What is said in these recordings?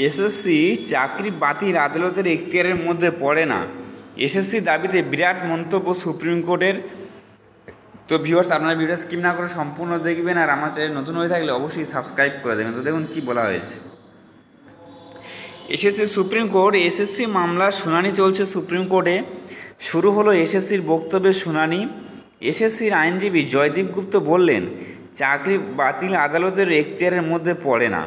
SSC চাকরি বাতিল আদালতের এখতিয়ারের মধ্যে পড়ে না। এসএসসি দাবিতে বিরাট মন্তব্য সুপ্রিম কোর্টের। তো ভিউয়ার্স, আপনারা ভিডিও স্কিপ না করে সম্পূর্ণ দেখবেন, আর আমার চ্যানেল নতুন হয়ে থাকলে অবশ্যই সাবস্ক্রাইব করে দেবেন। তো দেখুন কি বলা হয়েছে। এসএসসি সুপ্রিম কোর্ট এসএসসি মামলার শুনানি চলছে সুপ্রিম কোর্টে। শুরু হলো এসএসসির বক্তব্যের শুনানি। এসএসসির আইনজীবী জয়দীপ গুপ্ত বললেন, চাকরি বাতিল আদালতের এখতিয়ারের মধ্যে পড়ে না।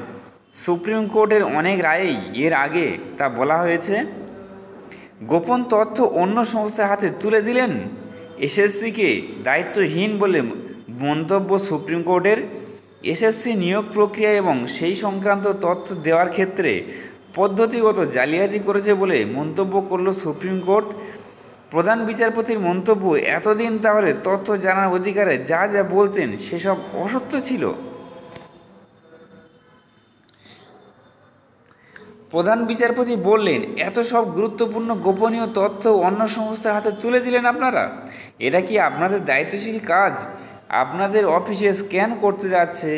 সুপ্রিম কোর্টের অনেক রায়েই এর আগে তা বলা হয়েছে। গোপন তথ্য অন্য সংস্থার হাতে তুলে দিলেন এসএসসিকে দায়িত্বহীন বলে মন্তব্য সুপ্রিম কোর্টের। এসএসসি নিয়োগ প্রক্রিয়া এবং সেই সংক্রান্ত তথ্য দেওয়ার ক্ষেত্রে পদ্ধতিগত জালিয়াতি করেছে বলে মন্তব্য করল সুপ্রিম কোর্ট। প্রধান বিচারপতির মন্তব্য, এতদিন তাহলে তথ্য জানার অধিকারে যা যা বলতেন সেসব অসত্য ছিল। প্রধান বিচারপতি বললেন, এত সব গুরুত্বপূর্ণ গোপনীয় তথ্য অন্য সংস্থার হাতে তুলে দিলেন আপনারা। এটা কি আপনাদের দায়িত্বশীল কাজ? আপনাদের অফিসে স্ক্যান করতে যাচ্ছে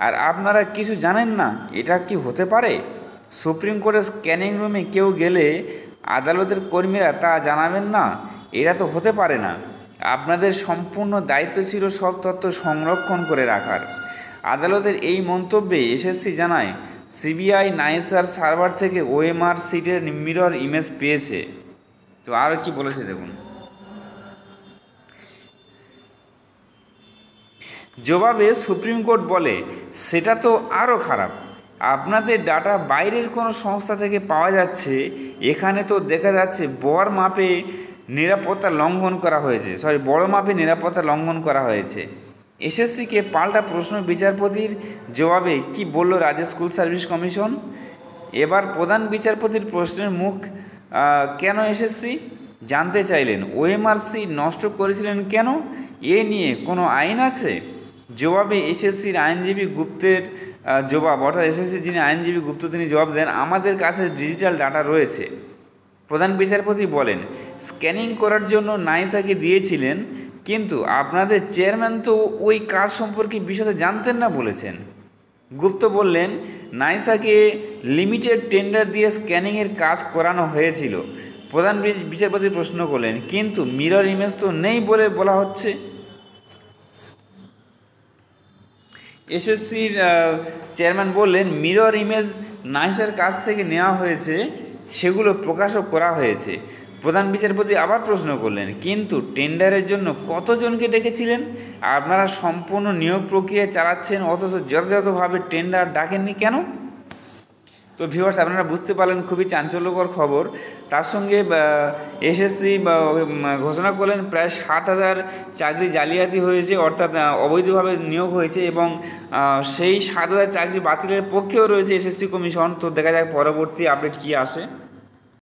আর আপনারা কিছু জানেন না? এটা কি হতে পারে? সুপ্রিম কোর্টের স্ক্যানিং রুমে কেউ গেলে আদালতের কর্মীরা তা জানাবেন না? এটা তো হতে পারে না। আপনাদের সম্পূর্ণ দায়িত্ব ছিল সব তথ্য সংরক্ষণ করে রাখার। আদালতের এই মন্তব্যে এসএসসি জানায়, সিবিআই নাইসার সার্ভার থেকে ওএমআর সিটের মিরর ইমেজ পেয়েছে। তো আর কি বলেছে দেখুন। জবাবে সুপ্রিম কোর্ট বলে, সেটা তো আরও খারাপ। আপনাদের ডাটা বাইরের কোনো সংস্থা থেকে পাওয়া যাচ্ছে। এখানে তো দেখা যাচ্ছে বড় মাপে নিরাপত্তা লঙ্ঘন করা হয়েছে। এসএসসিকে পাল্টা প্রশ্ন বিচারপতির জবাবে কি বলল রাজ্য স্কুল সার্ভিস কমিশন? এবার প্রধান বিচারপতির প্রশ্নের মুখ কেন এসএসসি জানতে চাইলেন। ওএমআরসি নষ্ট করেছিলেন কেন? এ নিয়ে কোনো আইন আছে? জবাবে এসএসসির আইনজীবী গুপ্তের জবাব, অর্থাৎ এসএসসির যিনি আইনজীবী গুপ্ত তিনি জবাব দেন, আমাদের কাছে ডিজিটাল ডাটা রয়েছে। প্রধান বিচারপতি বলেন, স্ক্যানিং করার জন্য নাইসাকে দিয়েছিলেন, কিন্তু আপনাদের চেয়ারম্যান তো ওই কাজ সম্পর্কে বিশদে জানতেন না বলেছেন। গুপ্ত বললেন, নাইসাকে লিমিটেড টেন্ডার দিয়ে স্ক্যানিংয়ের কাজ করানো হয়েছিল। প্রধান বিচারপতি প্রশ্ন করলেন, কিন্তু মিরর ইমেজ তো নেই বলে বলা হচ্ছে। এসএসসির চেয়ারম্যান বললেন, মিরর ইমেজ নাইসার কাছ থেকে নেওয়া হয়েছে, সেগুলো প্রকাশও করা হয়েছে। প্রধান বিচারপতি আবার প্রশ্ন করলেন, কিন্তু টেন্ডারের জন্য কতজনকে ডেকেছিলেন? আপনারা সম্পূর্ণ নিয়োগ প্রক্রিয়া চালাচ্ছেন, অথচ যথাযথভাবে টেন্ডার ডাকেননি কেন? তো ভিউয়ার্স, আপনারা বুঝতে পারলেন খুবই চাঞ্চল্যকর খবর। তার সঙ্গে এসএসসি ঘোষণা করলেন প্রায় 7,000 চাকরি জালিয়াতি হয়েছে, অর্থাৎ অবৈধভাবে নিয়োগ হয়েছে, এবং সেই 7,000 চাকরি বাতিলের পক্ষেও রয়েছে এসএসসি কমিশন। তো দেখা যাক পরবর্তী আপডেট কী আসে।